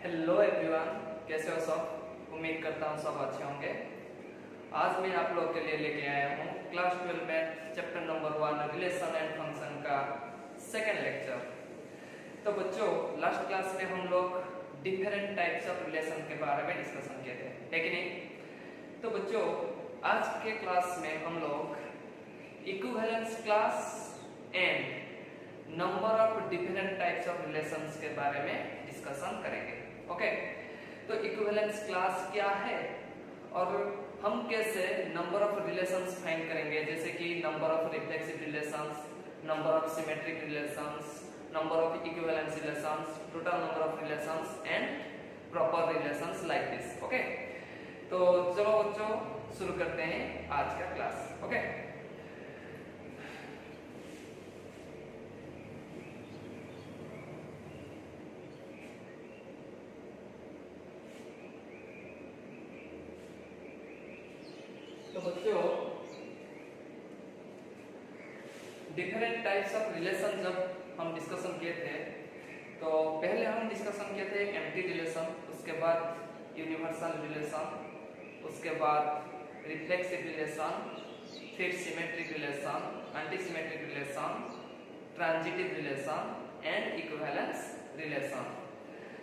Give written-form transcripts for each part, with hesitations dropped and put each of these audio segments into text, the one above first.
Hello everyone, कैसे हो सब। उम्मीद करता हूँ सब अच्छे होंगे। आज मैं आप लोग के लिए लेके आया हूँ क्लास 12 में chapter number 1 relation and function का सेकेंड लेक्चर। तो बच्चों, लास्ट क्लास में हम लोग डिफरेंट टाइप्स ऑफ रिलेशन के बारे में डिस्कशन किए थे, है कि नहीं। तो बच्चों, आज के क्लास में हम लोग equivalence class and number of different types of relations के बारे में डिस्कशन करेंगे। ओके, तो इक्विवेलेंस क्लास क्या है और हम कैसे नंबर ऑफ रिलेशंस फाइंड करेंगे, जैसे कि number of reflexive relations, number of symmetric relations, number of equivalence relations, total number of relations and proper relations like this. Okay, तो चलो बच्चों शुरू करते हैं आज का क्लास। ओके, तो बच्चों, डिफरेंट टाइप्स ऑफ रिलेशन जब हम डिस्कशन किए थे, तो पहले हम डिस्कशन किए थे एम्प्टी रिलेशन, उसके बाद यूनिवर्सल रिलेशन, उसके बाद रिफ्लेक्सिव रिलेशन, फिर symmetric relation, anti symmetric relation, transitive relation and equivalence relation.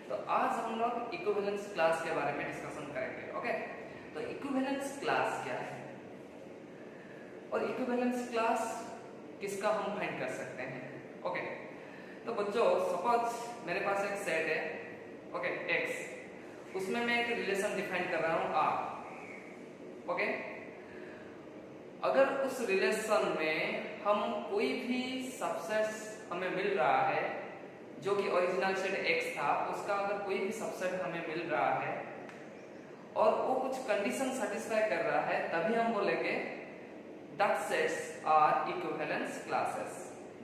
तो आज हम लोग इक्विवेलेंस क्लास के बारे में डिस्कशन करेंगे। ओके, तो इक्विवेलेंस क्लास क्या है और इक्विवेलेंस क्लास किसका हम फाइंड कर सकते हैं। ओके, तो बच्चों सपोज मेरे पास एक सेट है, ओके, x, उसमें मैं एक रिलेशन डिफाइन कर रहा हूं r। ओके, अगर उस रिलेशन में हम कोई भी सबसेट हमें मिल रहा है, जो कि ओरिजिनल सेट x था, उसका अगर कोई भी सबसेट हमें मिल रहा है और वो कुछ कंडीशन सेटिस्फाई कर रहा है, तभी हम बोलेंगे that sets are equivalence classes।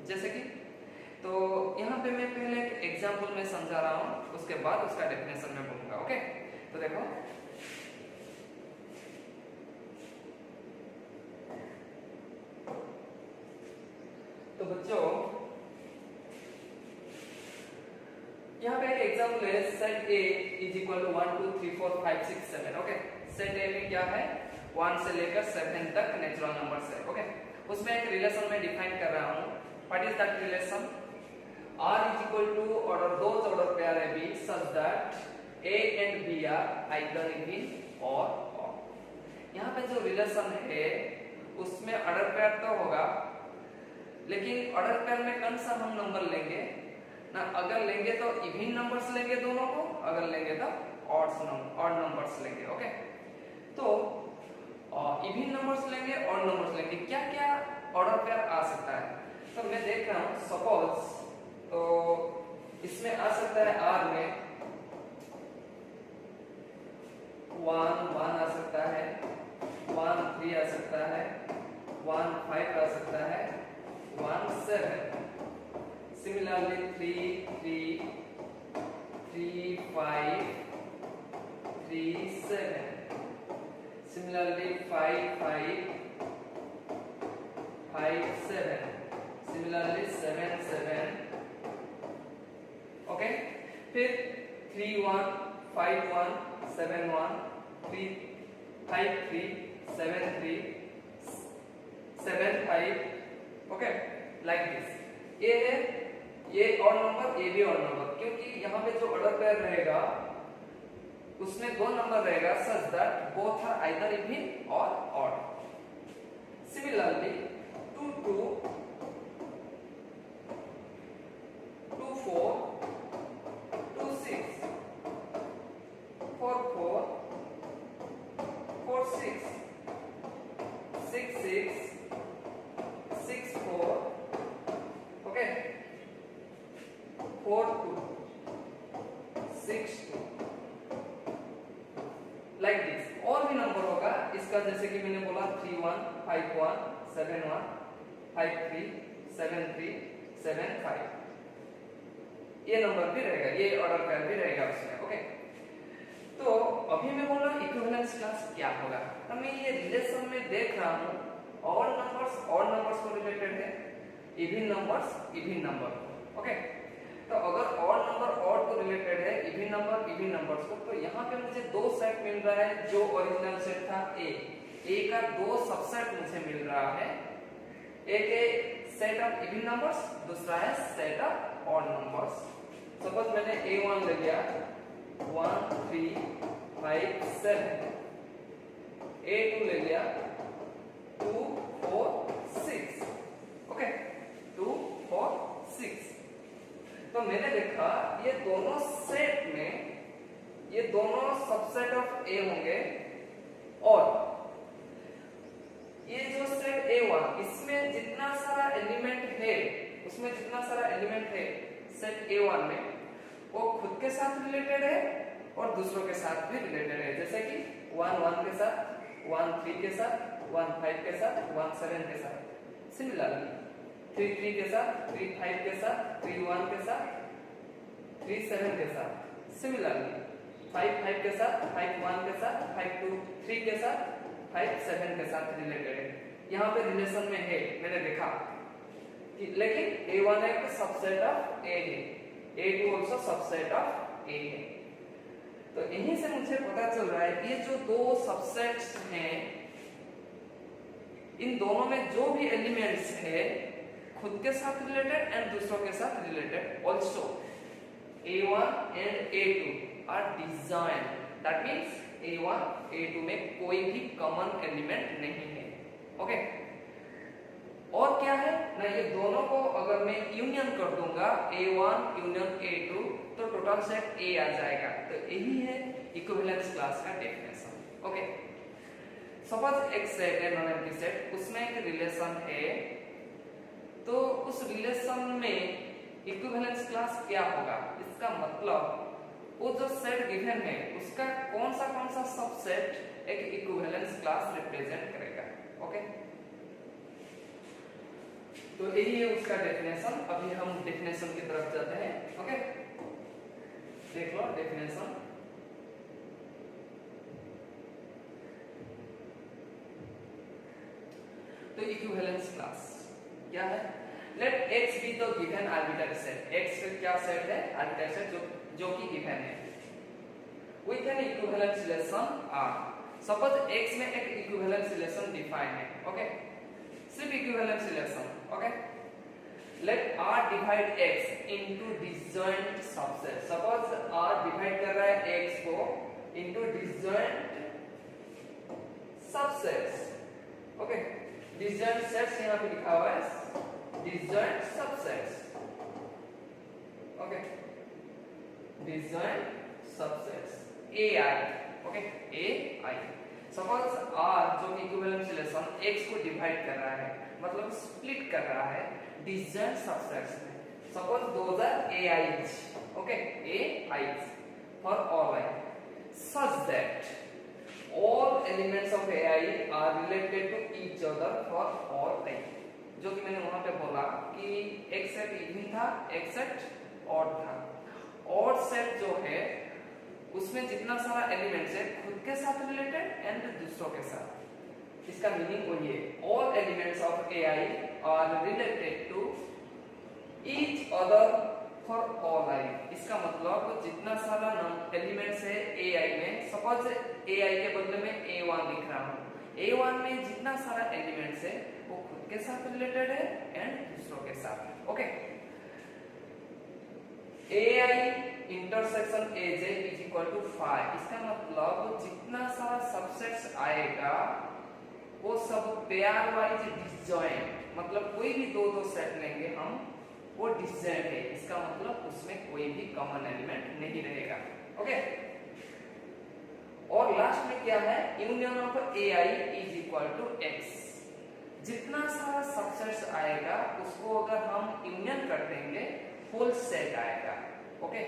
जैसे कि, तो यहाँ पे मैं पहले एक एग्जांपल में समझा रहा हूँ, उसके बाद उसका डेफिनेशन में बोलूंगा। ओके, तो देखो, तो बच्चों यहाँ पे एक एग्जांपल है, set A is equal to 1 2 3 4 5 6 7। Okay, set A में क्या है, 1 से लेकर 7 तक नेचुरल नंबर्स है। ओके, उसमें एक रिलेशन में डिफाइन कर रहा हूँ। What is that relation, R is equal to order those order pair है B such that A and B are either even or odd। यहाँ पे जो रिलेशन है उसमें ऑर्डर पेयर तो होगा, लेकिन ऑर्डर पेयर में कौन सा हम नंबर लेंगे ना, अगर लेंगे तो इवन नंबर्स लेंगे दोनों को, अगर लेंगे तो ऑड नंबर्स लेंगे। ओके, तो इवन नंबर्स लेंगे, ऑड नंबर्स लेंगे, क्या क्या ऑर्डर पेयर आ सकता है। तो मैं देख रहा हूं, सपोज तो इसमें आ सकता है R में 1 1 आ सकता है, 1 3 आ सकता है, 1 5 आ सकता है, 1 7, सिमिलरली 3 3 3 5 3 7, similarly 5 5 5 7, similarly 7 7। ओके, फिर 3 1 5 1 7 1 3 5 3 7 3 7 5। Okay, like this. ये है, ये ऑड नंबर, ये भी ऑड नंबर, क्योंकि यहाँ पे जो ऑर्डर पेयर रहेगा उसमें दो नंबर रहेगा such that both are either even or odd। Similarly 2 2 2 4 2 6 4 4 4 6 6 6 6 4, okay, 4 2 6 2, like this. और भी नंबर होगा इसका, जैसे कि मैंने बोला 3 1 5 1 7 1 5 3 7 3 7 5, ये नंबर भी रहेगा, ये ऑर्डर पेयर भी रहेगा उसमें। ओके, तो अभी मैं बोल रहा हूँ इक्विवेलेंस क्लास क्या होगा। तो मैं ये रिलेशन में देख रहा हूँ ऑड नंबर्स को रिलेटेड है, even numbers even number. Okay, तो अगर ऑड नंबर ऑड को रिलेटेड है, इवन नंबर इवन नंबर्स को, तो यहाँ पे मुझे दो सेट मिल रहा है। जो ओरिजिनल सेट था ए का दो सबसेट मुझे मिल रहा है। एक है सेट ऑफ इवन नंबर्स, दूसरा है set of odd numbers. Suppose मैंने A1 ले लिया 1 3 5 7, A2 ले लिया 2 4 6, ओके 2 4 6। तो मैंने देखा ये दोनों सेट में ये दोनों सबसेट ऑफ A होंगे, और ये जो सेट A1 इसमें जितना सारा एलिमेंट है, उसमें जितना सारा एलिमेंट है सेट A1 में, वो खुद के साथ रिलेटेड है और दूसरों के साथ भी रिलेटेड है। जैसे कि 1 1 के साथ, 1 3 के साथ, 1 5 के साथ, 1 7 के साथ। सिमिलरली 3 3 के साथ, 3 5 के साथ, 3 1 के साथ, 3 7 के साथ। सिमिलरली 5 5 के साथ, 5 1 के साथ, 5 2 3 के साथ, 5 7 के साथ रिलेटेड है। यहाँ पे रिलेशन में है, मैंने देखा कि, लेकिन A1 एक सबसेट ऑफ A है, A2 also subset of A है। तो यहीं से मुझे पता चल रहा है ये जो दो सबसेट्स हैं, इन दोनों में जो भी एलिमेंट्स है खुद के साथ रिलेटेड एंड दूसरों के साथ related also. A1 and A2 are disjoint, that means A1 A2 में कोई भी कॉमन एलिमेंट नहीं है, ओके। और क्या है ना, ये दोनों को अगर मैं यूनियन कर दूंगा A1 यूनियन A2 तो टोटल सेट A आ जाएगा। तो यही है इक्विवेलेंस क्लास का डेफिनेशन, ओके। सपोज एक सेट है नॉन एम्प्टी सेट, उसमें एक रिलेशन है, तो उस रिलेशन में इक्विवेलेंस क्लास क्या होगा? इसका मतलब वो जो सेट गिवन है उसका कौन सा सबसेट एक इक्विवेलेंस क्लास रिप्रेजेंट करेगा, ओके। तो यही है उसका डेफिनेशन। अभी हम डेफिनेशन की तरफ जाते हैं, ओके। देख लो डेफिनेशन। तो इक्विवेलेंस क्लास क्या है? Let x be the given arbitrary set. x क्या सेट है? आर्बिट्ररी सेट जो कि गिवन है with an equivalence relation R। Suppose x में एक इक्विवेलेंस रिलेशन डिफाइन है, ओके, सिर्फ equivalence relation, okay. Let R divide x into disjoint subset. Suppose R divide कर रहा है x को into disjoint subsets, okay. Disjoint sets यहाँ पे लिखा हुआ है, disjoint subsets, okay, disjoint subsets AI, okay, AI। Suppose R जो कि इक्विवेलेंस रिलेशन x को डिवाइड कर रहा है, मतलब स्प्लिट कर रहा है डिसजॉइंट सबसेट्स में। Suppose those are AIs, okay, AIs for all I, such that all elements of AI are related to each other for all I। जो कि मैंने वहां पे बोला कि एक सेट इवन था, एक सेट ऑड था। ऑड सेट जो है उसमें जितना सारा एलिमेंट्स है खुद के साथ रिलेटेड एंड दूसरों के साथ। इसका मीनिंग वही है, all elements of AI are related to each other for all I। इसका मतलब जितना सारा एलिमेंट्स है AI में, सपोज AI के बदले में A1 लिख रहा हूँ, A1 में जितना सारा एलिमेंट्स है वो खुद के साथ रिलेटेड है एंड दूसरों के साथ, okay. AI intersection AJ is equal to 5। इसका मतलब जितना सारा सबसेट्स आएगा वो सब पेयर वाइज डिसजॉइंट, मतलब कोई भी दो सेट लेंगे हम, वो डिसजॉइंट है। इसका मतलब उसमें कोई भी कॉमन एलिमेंट नहीं रहेगा, ओके। और लास्ट में क्या है? Union of AI is equal to X। जितना सारा सबसेट्स आएगा उसको अगर हम यूनियन कर देंगे फुल सेट आएगा, ओके।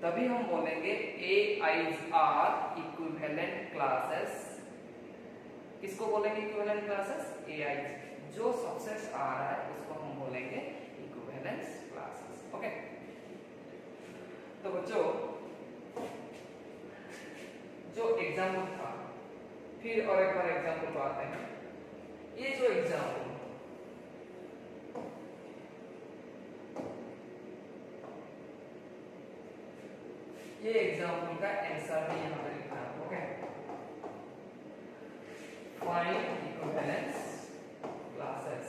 तभी हम बोलेंगे AIs आर इक्विवेलेंट क्लासेस। किसको बोलेंगे इक्विवेलेंट क्लासेस? AIs। जो सबसेट्स आ रहा है उसको हम बोलेंगे इक्विवेलेंस क्लासेस, ओके। तो बच्चों जो एग्जाम्पल था, फिर और एक बार एग्जाम्पल को आते हैं। ये जो एग्जाम्पल ये एग्जांपल का आंसर भी यहाँ पे लिखना है। Okay, find equivalence classes.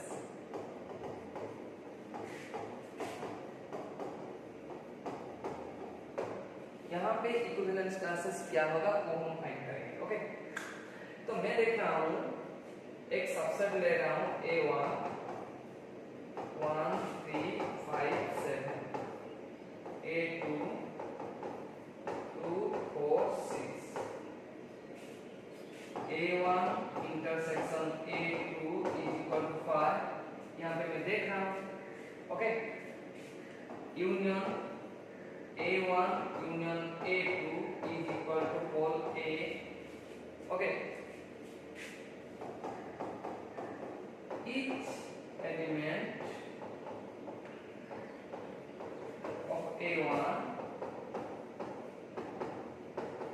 यहाँ पे इक्विवेलेंस क्लासेस क्या होगा वो हम फाइंड करेंगे। ओके, तो मैं देख रहा हूँ एक सबसेट ले रहा हूँ A1 1 3 5 7, A2 2 4 6, A1 intersection A2 is equal to 5। यहाँ पे मैं देख रहा हूँ। Okay, union A1 union A2 is equal to pole A। Okay, each element of A1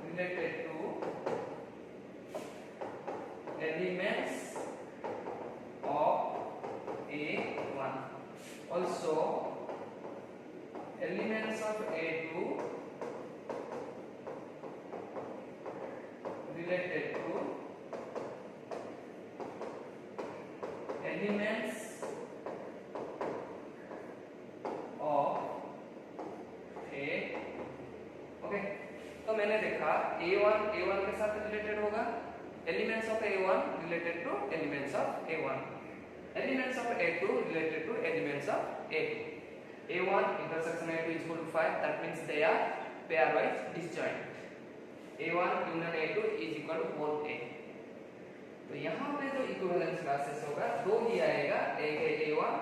related to elements of A1, also elements of A2 related to elements of A। Okay, तो मैंने देखा A1 A1 के साथ related होगा, elements of A1 related to elements of A1, elements of A2 related to elements of A2, A1 intersection A2 is equal to 5, that means they are pairwise disjoint, A1 union A2 is equal to 4A। तो यहाँ पे जो equivalence classes होगा दो ही आएगा, एक है A1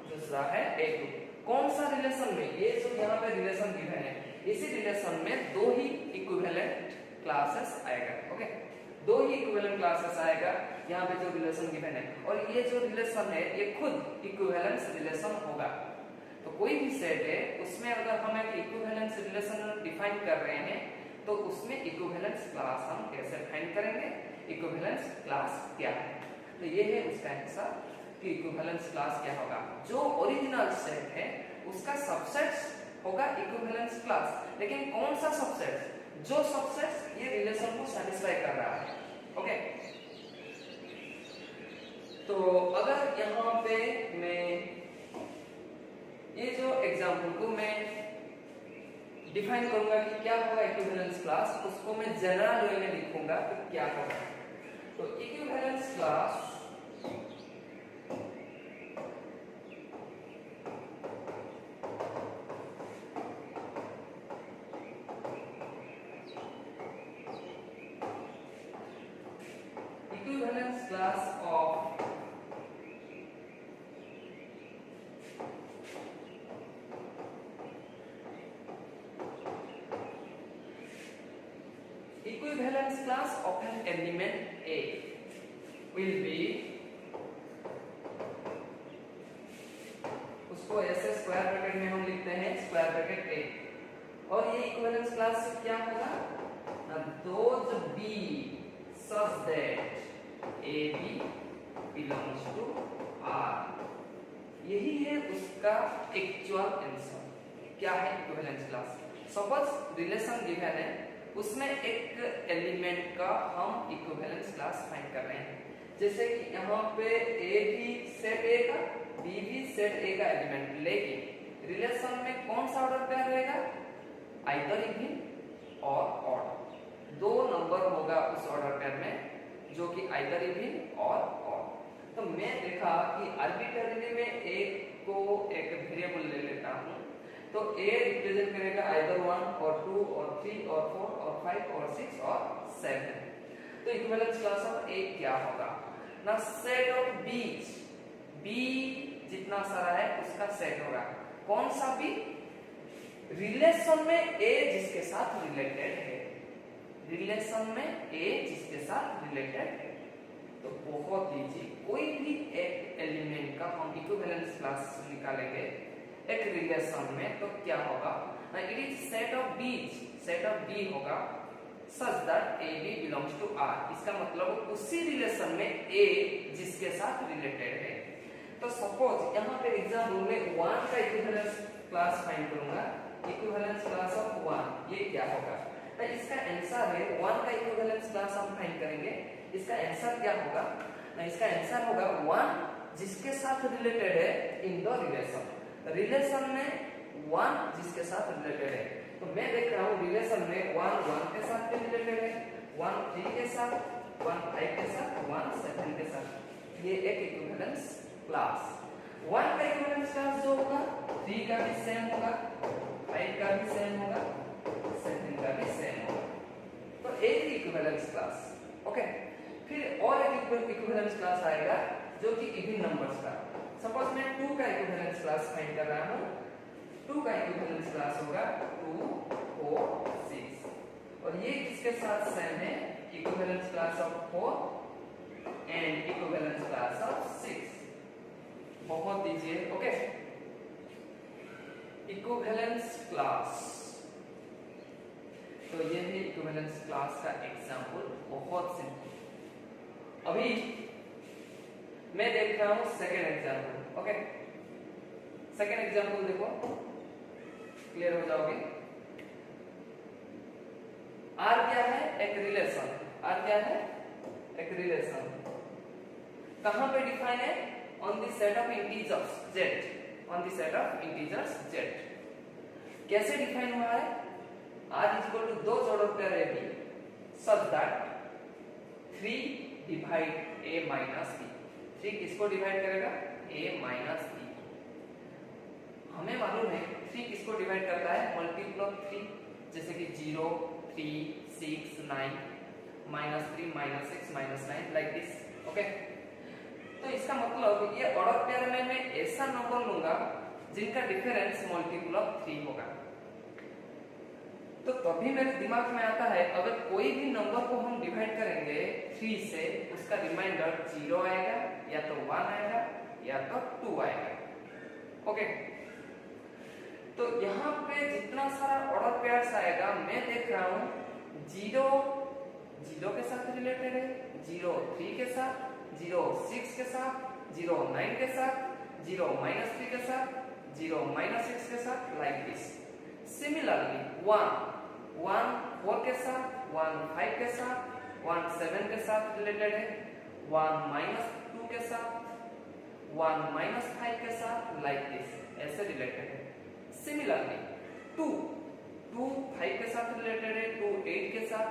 दूसरा है A2। कौन सा रिलेशन में, ये जो यहाँ पे रिलेशन गिवन है इसी रिलेशन में दो ही इक्विवेलेंट क्लासेस आएगा। ओके, दो ही इक्विवेलेंट क्लासेस आएगा यहाँ पे जो रिलेशन गिवन है, और ये जो रिलेशन है ये खुद इक्विवेलेंस रिलेशन होगा। तो कोई भी सेट है उसमें अगर हम एक इक्विवेलेंस रिलेशन डिफाइन कर रहे हैं तो उसमें इक्विवेलेंस क्लास हम कैसे फाइंड करेंगे, इक्विवेलेंस क्लास क्या है। तो ये है उसका आंसर कि इक्विवेलेंस क्लास क्या होगा। जो ओरिजिनल सेट है उसका सबसेट होगा इक्विवेलेंस क्लास, लेकिन कौन सा सबसेट, जो सबसेट ये रिलेशन को सैटिस्फाई कर रहा है। ओके, तो अगर यहाँ पे मैं ये जो एग्जांपल को मैं डिफाइन करूंगा कि क्या होगा इक्विवेलेंस क्लास, उसको मैं जनरल वे में लिखूंगा तो क्या होगा। तो equivalence class of equivalence class of an element A will be, उसको ऐसे स्क्वायर ब्रैकेट में हम लिखते हैं स्क्वायर ब्रैकेट A, और ये इक्विवेलेंस क्लास क्या होगा, those B such that AB belongs to R। यही है उसका एक्चुअल आंसर। क्या है equivalence class. Suppose relation given है उसमें एक एलिमेंट का हम इक्विवेलेंस क्लास फाइंड कर रहे हैं, जैसे कि यहाँ पे A भी सेट A का, B भी सेट A का एलिमेंट, लेकिन रिलेशन में कौन सा ऑर्डर पेयर रहेगा, आइदर इवन और ऑड। दो नंबर होगा उस ऑर्डर पेयर में जो कि आइदर इवन और ऑड। तो मैं देखा कि आर्बिट्ररीली में एक को एक वेरिएबल ले लेता हूँ, तो A रिप्रेजेंट करेगा आइदर 1 और 2 और 3 और 4 और 5 और 6 और 7। तो इक्विवेलेंस क्लास ऑफ A क्या होगा ना, सेट ऑफ B's, B जितना सारा है उसका सेट होगा। कौन सा B, रिलेशन में A जिसके साथ रिलेटेड है, रिलेशन में A जिसके साथ रिलेटेड है। तो बहुत इजी, कोई भी एक एलिमेंट का हम इक्विवेलेंस क्लास निकालेंगे एक रिलेशन में तो क्या होगा, it is set of B, set of B होगा such that AB belongs to R। इसका मतलब उसी रिलेशन में A जिसके साथ रिलेटेड है। तो सपोज यहाँ पे एग्जांपल में 1 का इक्विवेलेंस क्लास फाइंड करूंगा इक्विवेलेंस क्लास ऑफ 1, ये क्या होगा? तो इसका आंसर है 1 का इक्विवेलेंस क्लास हम फाइंड करेंगे। इसका आंसर क्या होगा? इसका आंसर होगा 1 जिसके साथ रिलेटेड है इन द रिलेशन में 1 जिसके साथ रिलेटेड है। तो मैं देख रहा हूँ रिलेशन में 1 1 के साथ भी रिलेटेड है, 1 3 के साथ, 1 5 के साथ, 1 7 के साथ। ये एक इक्विवेलेंस क्लास। 1 का इक्विवेलेंस क्लास जो होगा 3 का भी सेम होगा, 5 का भी सेम होगा, 7 का भी सेम होगा। तो एक ही इक्विवेलेंस क्लास। ओके, फिर और एक इक्विवेलेंस क्लास आएगा जो कि इवन नंबर्स का। सपोज मैं 2 का इक्विवेलेंस क्लास फाइंड कर रहा हूं। 2 का इक्विवेलेंस क्लास होगा 2 4 6 और ये किसके साथ सेम है? Equivalence class of 4 and equivalence class of 6। बहुत दीजिए। ओके, इक्विवेलेंस क्लास, तो ये है इक्विवेलेंस क्लास का एग्जांपल, बहुत सिंपल। अभी मैं देख रहा हूं second example. Okay, second example देखो, क्लियर हो जाओगे। आर क्या है? एक रिलेशन। आर क्या है? एक रिलेशन। कहां पे डिफाइन है? On the set of integers z, on the set of integers z। कैसे डिफाइन हुआ है? r इज इक्वल टू 2 जोड़ pair a b such that 3 divide a minus b। 3 किसको डिवाइड करेगा? a minus b। हमें मालूम है 3 किसको डिवाइड करता है? मल्टीपल ऑफ 3, जैसे कि 0 3 6 9 -3 -6 -9 लाइक दिस। ओके, तो इसका मतलब ये ऑर्डर पेयर में मैं ऐसा नंबर लूंगा जिनका डिफरेंस मल्टीपल ऑफ 3 होगा। तो तभी मेरे दिमाग में आता है अगर कोई भी नंबर को हम डिवाइड करेंगे 3 से, उसका रिमाइंडर 0 आएगा, या तो 1 आएगा, या तो 2 आएगा। ओके, तो यहाँ पे जितना सारा ऑर्डर पेयर्स आएगा मैं देख रहा हूँ 0 0 के साथ रिलेटेड है, 0 3 के साथ, 0 6 के साथ, 0 9 के साथ, 0 -3 के साथ, 0 -6 के साथ, लाइक दिस। सिमिलरली 1 4 के साथ, 1 5 के साथ, 1 7 के साथ रिलेटेड है, 1 -2 के साथ, 1 -5 के साथ, लाइक दिस, ऐसे रिलेटेड है। सिमिलरली 2 5 के साथ रिलेटेड है, 2 8 के साथ,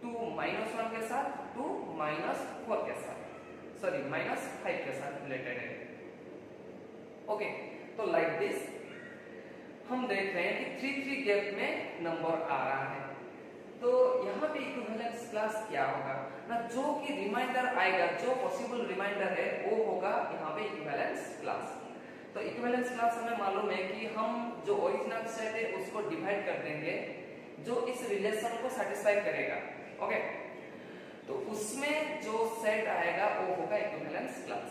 2 -1 के साथ, 2 -4 के साथ, सॉरी -5 के साथ रिलेटेड है। ओके, तो लाइक दिस हम देख रहे हैं कि 3 गैप में नंबर आ रहा है। तो यहाँ पे इक्विवेलेंस क्लास क्या होगा ना? जो कि रिमाइंडर आएगा, जो पॉसिबल रिमाइंडर है वो होगा यहाँ पे इक्विवेलेंस क्लास। तो इक्विवेलेंस क्लास हमें मालूम है कि हम जो ओरिजिनल सेट है उसको डिवाइड कर देंगे जो इस रिलेशन को सेटिस्फाई करेगा। ओके, तो उसमें जो सेट आएगा वो होगा इक्विवेलेंस क्लास।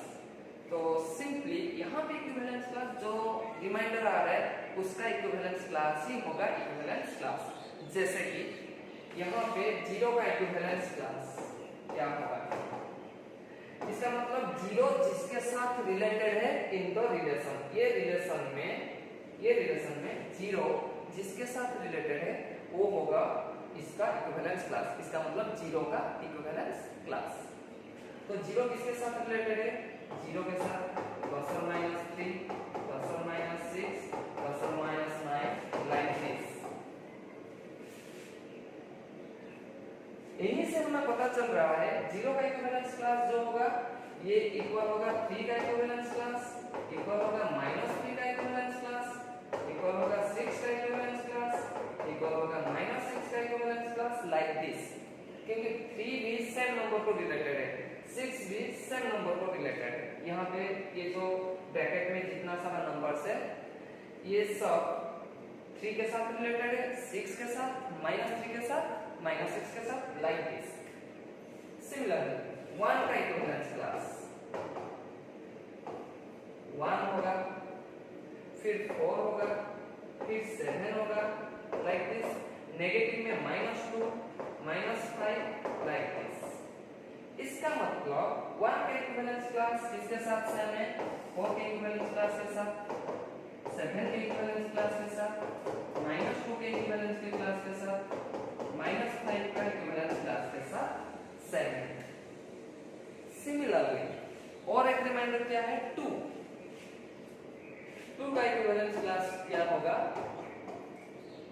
तो सिंपली यहाँ पे इक्विवेलेंस क्लास जो रिमाइंडर आ रहा है उसका इक्विवेलेंस क्लास ही होगा इक्विवेलेंस क्लास। जैसे कि यहाँ पे 0 का इक्विवेलेंस क्लास क्या होगा? इसका मतलब 0 जिसके साथ रिलेटेड है इन द रिलेशन। ये रिलेशन में 0 जिसके साथ रिलेटेड है वो होगा इसका इक्विवेलेंस क्लास। इसका मतलब 0 का इक्विवेलेंस क्लास। तो 0 किसके साथ रिलेटेड है? 0 के साथ ±3 ±6 ±9 लाइक दिस। यहीं से हमें पता चल रहा है 0 का इक्विवेलेंस क्लास जो होगा ये इक्वल होगा 3 का इक्विवेलेंस क्लास, इक्वल होगा -3 का इक्विवेलेंस क्लास, इक्वल होगा 6 का इक्विवेलेंस क्लास, इक्वल होगा -6 का इक्विवेलेंस क्लास, लाइक दिस। क्योंकि 3 भी सेम नंबर को रिलेटेड है, 6 भी सेम नंबर को रिलेटेड है। यहाँ पे ये जो ब्रैकेट में जितना सारा नंबर्स है ये सब 3 के साथ रिलेटेड है, 6 के साथ, -3 के साथ, -6 के साथ, लाइक दिस। सिमिलरली 1 का इक्विवेलेंस क्लास 1 होगा, फिर 4 होगा, फिर 7 होगा, लाइक दिस। नेगेटिव में -2 -5, लाइक दिस। इसका मतलब 1 का इक्विवेलेंस क्लास किसके साथ सेम है? 4 के इक्विवेलेंस क्लास के साथ, 7 के इक्विवेलेंस क्लास के साथ, -2 के इक्विवेलेंस के क्लास के साथ, -5 का इक्विवेलेंस क्लास के साथ 7। सिमिलरली और एक रिमाइंडर क्या है 2 का इक्विवेलेंस क्लास क्या होगा?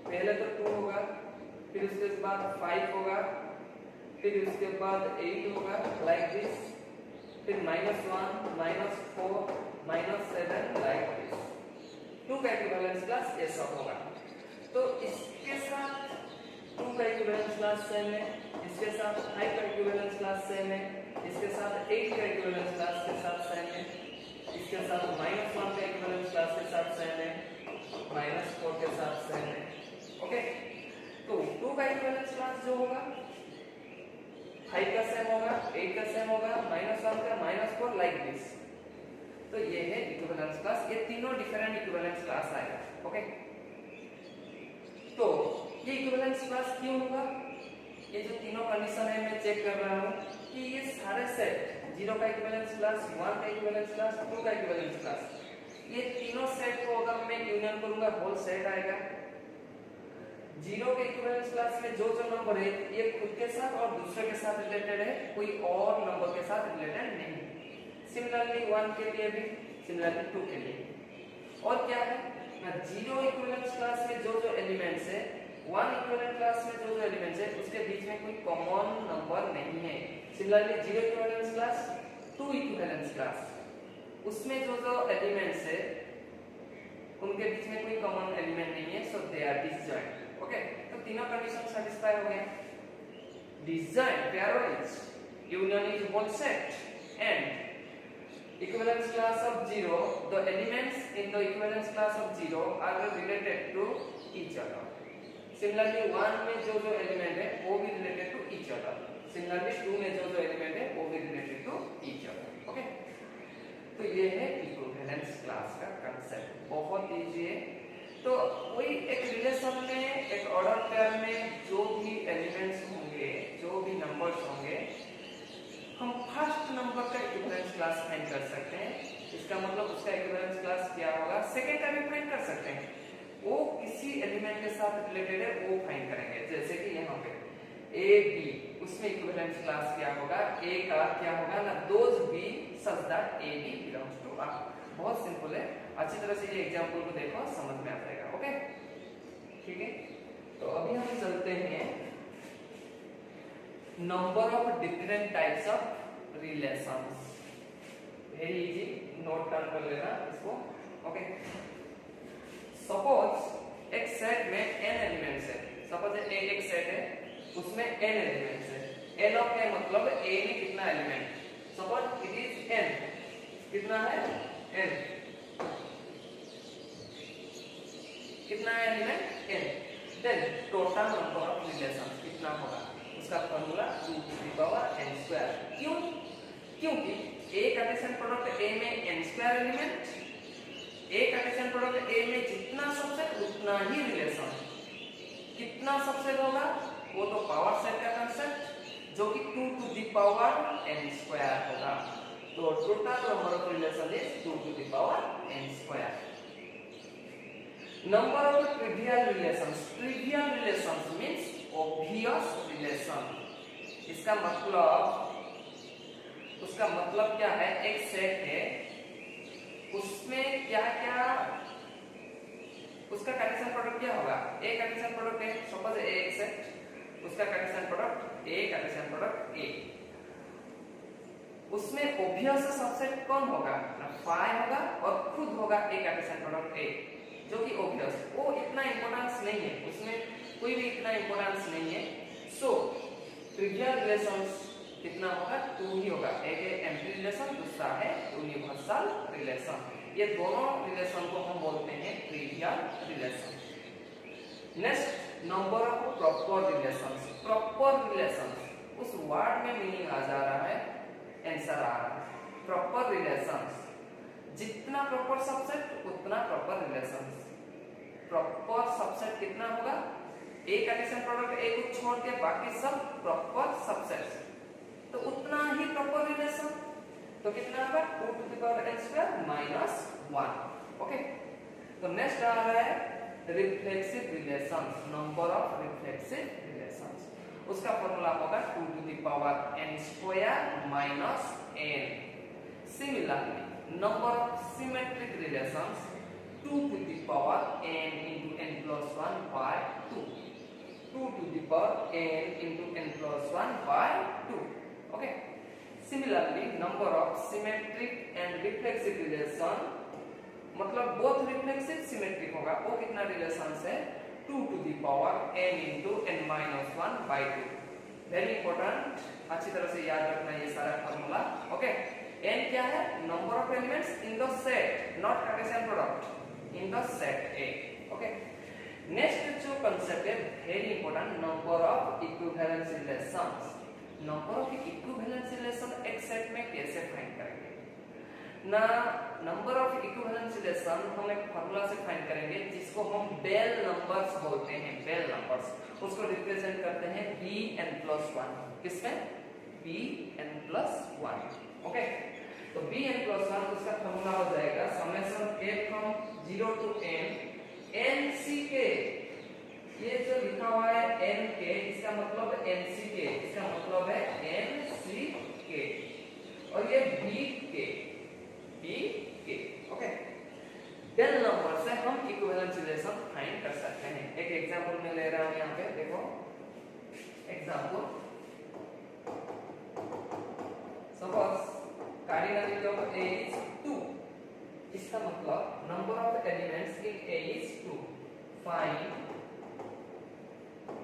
पहले तो 2 होगा, फिर उसके बाद 5 होगा, फिर उसके बाद 8 होगा, लाइक दिस, फिर -1, -4, -7, लाइक दिस। 2 का इक्विवेलेंस क्लास ऐसा होगा। तो इसके साथ 2 का इक्विवेलेंस क्लास सेम है, इसके साथ 5 का इक्विवेलेंस क्लास सेम है, इसके साथ 8 का इक्विवेलेंस क्लास के साथ सेम है, इसके साथ -1 का इक्विवेलेंस क्लास के साथ सेम है, -4 के साथ सेम है। ओके, तो 2 का इक्विवेलेंस क्लास जो होगा 5 का सेम होगा, 8 का सेम होगा, -1 का, -4, लाइक दिस। तो ये है इक्विवेलेंस क्लास, ये तीनों डिफरेंट इक्विवेलेंस क्लास आएगा। ओके, तो ये इक्विवेलेंस क्लास क्यों होगा? ये जो तीनों कंडीशन है मैं चेक कर रहा हूँ कि ये सारे सेट 0 का इक्विवेलेंस क्लास, 1 का इक्विवेलेंस क्लास, 2 का इक्विवेलेंस क्लास, ये तीनों सेट को अगर मैं यूनियन करूंगा होल सेट आएगा। 0 के इक्विवेलेंस क्लास में जो नंबर है ये खुद के साथ और दूसरे के साथ रिलेटेड है, कोई और नंबर के साथ रिलेटेड नहीं। सिमिलरली 1 के लिए भी, सिमिलरली 2 के लिए। और क्या है ना, 0 इक्विवेलेंस क्लास में जो एलिमेंट्स है, 1 इक्विवेलेंट क्लास में जो एलिमेंट्स है उसके बीच में कोई कॉमन नंबर नहीं है। Similarly 0 equivalence class, 2 equivalence class, उसमें जो एलिमेंट्स है उनके बीच में कोई कॉमन एलिमेंट नहीं है, so they are disjoint. Okay, तो तीनों कंडीशन सैटिस्फाई हो गए। Disjoint pairwise, union is whole set and equivalence class of 0, the elements in the equivalence class of 0 are related to each other. Similarly 1 में जो element है वो भी related to each other. Similarly 2 में जो element है वो भी related to each other. Okay? तो ये है equivalence class का concept, बहुत इजी है। तो कोई एक रिलेशन में, एक ऑर्डर पेयर में जो भी एलिमेंट्स होंगे, जो भी नंबर्स होंगे, हम फर्स्ट नंबर का इक्विवेलेंस क्लास फाइंड कर सकते हैं। इसका मतलब उसका इक्विवेलेंस क्लास क्या होगा, सेकंड का भी फाइंड कर सकते हैं। वो किसी एलिमेंट के साथ रिलेटेड है वो फाइंड करेंगे। जैसे कि यहाँ पे ए बी, उसमें इक्विवेलेंस क्लास क्या होगा, ए का क्या होगा ना, those b such that a b belongs to R. बहुत सिंपल है, अच्छी तरह से ये एग्जांपल को देखो, समझ में आ जाएगा। ओके, ठीक है। तो अभी हम चलते हैं number of different types of relations. Very easy, note down कर लेना इसको। ओके, सपोज एक सेट में n एलिमेंट्स है। सपोज एक सेट है, उसमें n एलिमेंट्स है। n ऑफ a मतलब a में कितना element, suppose it is n, कितना है n, कितना है element n, then total number of relations कितना होगा, उसका फार्मूला 2n²। क्यों? क्योंकि a कार्टेशियन प्रोडक्ट a में n² element, a Cartesian product a में जितना सबसेट उतना ही रिलेशन। कितना सबसेट होगा वो तो पावर सेट का कांसेप्ट, जो कि 2n² होगा। तो total number of relation is 2n²। Number of trivial relations, trivial relations means obvious relation। इसका मतलब क्या है, एक सेट है उसमें क्या क्या, उसका कार्टेशियन प्रोडक्ट क्या होगा, ए कार्टेशियन प्रोडक्ट है, सपोज ए एक सेट, उसका कार्टेशियन प्रोडक्ट ए, कार्टेशियन प्रोडक्ट ए, उसमें obvious सबसेट कौन होगा ना, फाई होगा और खुद होगा ए कार्टेशियन प्रोडक्ट ए, जो कि obvious, वो इतना इंपॉर्टेंस नहीं है, उसमें कोई भी इतना इंपॉर्टेंस नहीं है। सो ट्रिवियल रिलेशंस कितना होगा, 2 ही होगा। एक है एम्प्टी रिलेशन, दूसरा है यूनिवर्सल रिलेशन। ये दोनों रिलेशन को हम बोलते हैं trivial relation. Next, number of proper relations. Proper relations, उस वर्ड में मीनिंग आ जा रहा है, आंसर आ रहा है। प्रॉपर रिलेशंस, जितना प्रॉपर सबसेट उतना प्रॉपर रिलेशंस। प्रॉपर सबसेट कितना होगा, ए कार्टेशियन प्रोडक्ट ए को छोड़ के बाकी सब प्रॉपर सबसेट्स, तो उतना ही प्रॉपर रिलेशन। तो कितना होगा 2n² -1। ओके, तो नेक्स्ट आ रहा है reflexive relations, number of reflexive relations. उसका फॉर्मूला होगा 2 to the power n square minus n। Similarly, number of symmetric relations 2 to the power n into n plus 1 by 2। 2 to the power n into n plus 1 by 2। Okay. Similarly, number of symmetric and reflexive relation, मतलब both reflexive symmetric होगा, वो कितना relation है 2 to the power n into n minus 1 by 2। Very important, अच्छी तरह से याद रखना ये सारा फॉर्मूला। ओके, n क्या है? Number of elements in the set, not Cartesian product, in the set A। Okay, next जो कंसेप्ट है very important, number of equivalence relations. Number of equivalence relation एक सेट में कैसे फाइंड करेंगे ना? Number of equivalence relation हम एक formula से फाइंड करेंगे जिसको हम बेल नंबर्स बोलते हैं। बेल नंबर्स उसको रिप्रेजेंट करते हैं bn+1। किसमें? bn+1। ओके, तो bn+1 उसका फार्मूला हो जाएगा summation a from 0 to n nck। ये जो लिखा हुआ है nk, इसका मतलब nck, इसका मतलब है nck, और ये bk। ओके, बेल नंबर से हम इक्विवेलेंस रिलेशन फाइंड कर सकते हैं। एक एग्जांपल में ले रहा हूं, यहाँ पे देखो example. Suppose cardinality of A is 2। इसका मतलब number of elements in A is 2। Find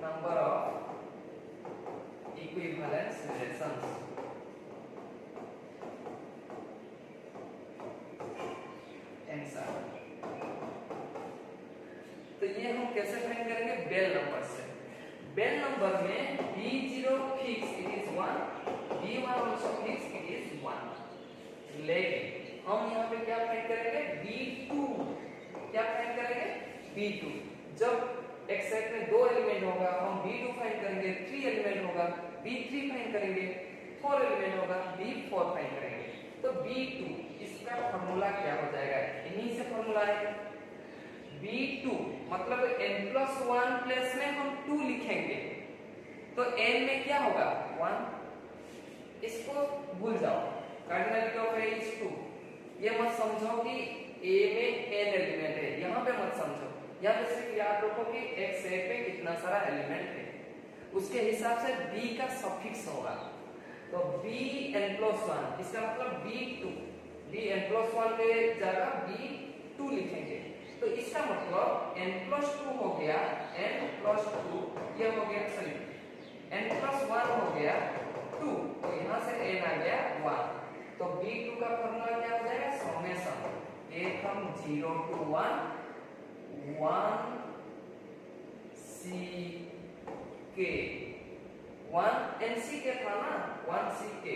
number of equivalence relations. तो ये हम कैसे फाइंड करेंगे? बेल नंबर से। बेल नंबर में b0 fix it is 1, b1 also fix it is 1। लेकिन हम यहाँ पे क्या फाइंड करेंगे? b2। क्या फाइंड करेंगे? b2। जब एक सेट में 2 एलिमेंट होगा हम b2 फाइंड करेंगे, 3 एलिमेंट होगा b3 फाइंड करेंगे, 4 एलिमेंट होगा b4 फाइंड करेंगे। तो b2 इसका फार्मूला क्या हो जाएगा? इन्हीं से फार्मूला है b2, मतलब n+1 प्लेस में हम 2 लिखेंगे तो n में क्या होगा? 1। इसको भूल जाओ, कार्डिनलिटी ऑफ A is 2। ये मत समझो कि A में n एलिमेंट है, यहाँ पे मत समझो। यहाँ पे सिर्फ याद रखो कि एक सेट में कितना सारा एलिमेंट है, उसके हिसाब से b का सफिक्स होगा। तो bn+1 इसका मतलब b2, bn+1 के जगह b2 लिखेंगे। तो इसका मतलब n+2 हो गया, n+2 ये हो गया, सॉरी n+1 हो गया 2, तो यहाँ से n आ गया 1। तो b2 का फॉर्मूला क्या हो जाएगा? Summation a from 0 to 1 1ck। 1 nck था ना, 1ck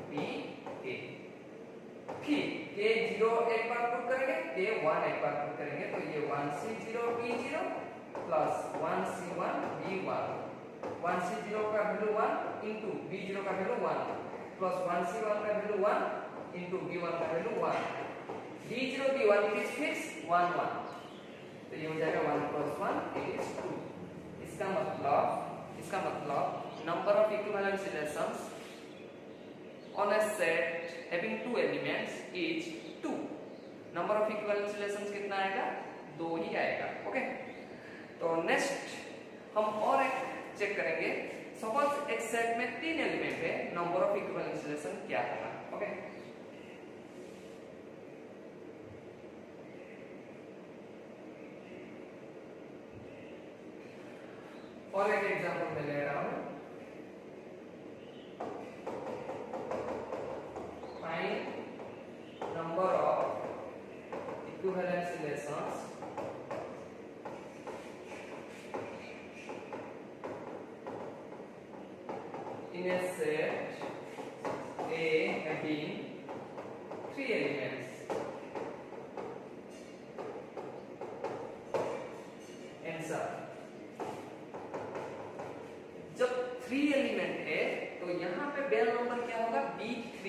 bk। फिर k0 एक बार पुट करेंगे, k1 एक बार पुट करेंगे, तो ये 1c0 b0 plus 1c1 b1। 1c0 का वैल्यू 1 इंटू b0 का वैल्यू 1 प्लस 1c1 का वैल्यू 1 इंटू b1 का value 1। b0 b1 it is fix 1 1, तो ये हो जाएगा 1 + 1 इट इज 2। इसका मतलब number of equivalence relations on a set having 2 elements is 2। Number of equivalence relations कितना आएगा? 2 ही आएगा। ओके, तो नेक्स्ट हम और एक चेक करेंगे। सपोज एक सेट में 3 एलिमेंट है, नंबर ऑफ इक्विवेलेंस रिलेशन क्या होगा? ओके, और एक एग्जांपल मैं ले रहा हूं। Number of equivalence relations in a set A having 3 elements। Answer, जब 3 एलिमेंट है तो यहाँ पे बेल नंबर क्या होगा? b3।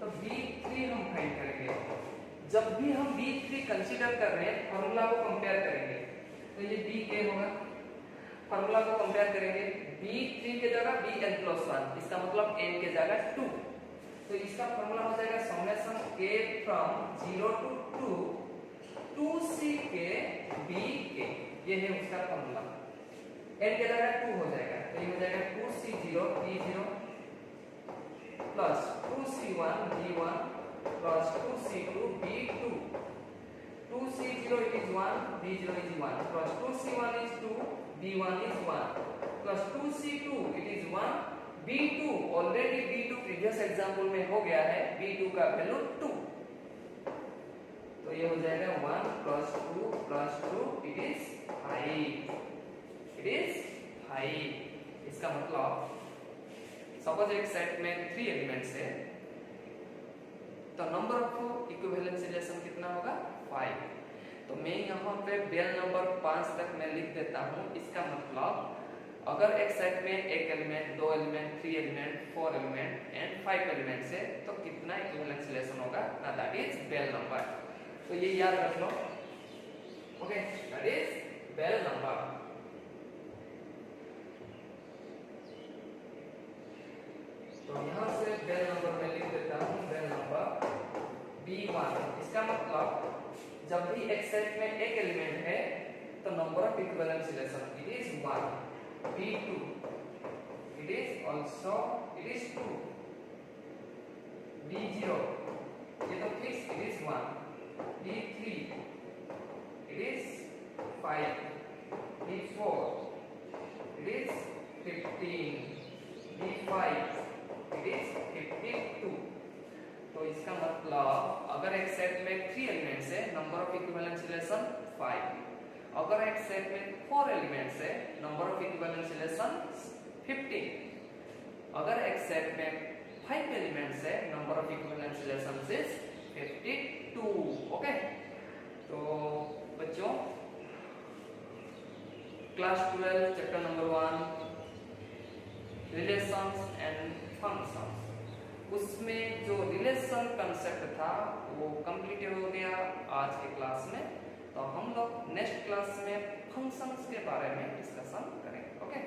तो b3 हम फाइंड करेंगे। जब भी हम B3 कंसीडर कर रहे हैं, फॉर्मूला को कंपेयर करेंगे तो ये BK होगा। फॉर्मूला को कंपेयर करेंगे, B3 के जगह Bn+1, इसका मतलब n के जगह 2, तो इसका फॉर्मूला हो जाएगा summation k from 0 to 2 2ck bk, ये है उसका फॉर्मूला। n के जगह 2 हो जाएगा, तो ये हो जाएगा 2c0 b0 plus 2c1 b1 plus 2c2 b2, 2c0 it is 1, b0 is 1, plus 2c1 is 2, b1 is 1, plus 2c2 it is 1, b2 already b2 previous example में हो गया है, b2 का वैल्यू 2, तो ये हो जाएगा 1 plus 2 plus 2 it is 5, it is 5। इसका मतलब सपोज एक सेट में 3 एलिमेंट्स है, तो नंबर ऑफ इक्विवेलेंट रिलेशन कितना होगा 5। तो मैं यहाँ पे बेल नंबर 5 तक मैं लिख देता हूँ। इसका मतलब अगर एक सेट में एक element, 2 element, 3 element, 4 element and 5 elements है, तो कितना इक्विवेलेंट रिलेशन होगा ना, दैट इज बेल नंबर। तो ये याद रख लो, okay, that is bell number. तो यहाँ से बेल नंबर में लिख देता हूँ, बेल नंबर B1। इसका मतलब जब भी एक सेट में एक एलिमेंट है तो number of equivalent relation it is 1, B2 it is also it is 2, B0 ये तो fix it is 1, B3 it is 5, B4 it is 15, B5 it is 52। तो इसका मतलब अगर एक सेट में 3 एलिमेंट्स है, नंबर ऑफ इक्विवेलेंट रिलेशन 5। अगर एक सेट में 4 एलिमेंट्स है, नंबर ऑफ इक्विवेलेंट रिलेशन 15। अगर एक सेट में 5 एलिमेंट्स है, number of equivalent relation is 52। Okay, तो बच्चों class 12 chapter number 1 relations and functions, उसमें जो रिलेशन कंसेप्ट था वो कंप्लीट हो गया आज के क्लास में। तो हम लोग नेक्स्ट क्लास में फंक्शंस के बारे में डिस्कशन करेंगे। ओके।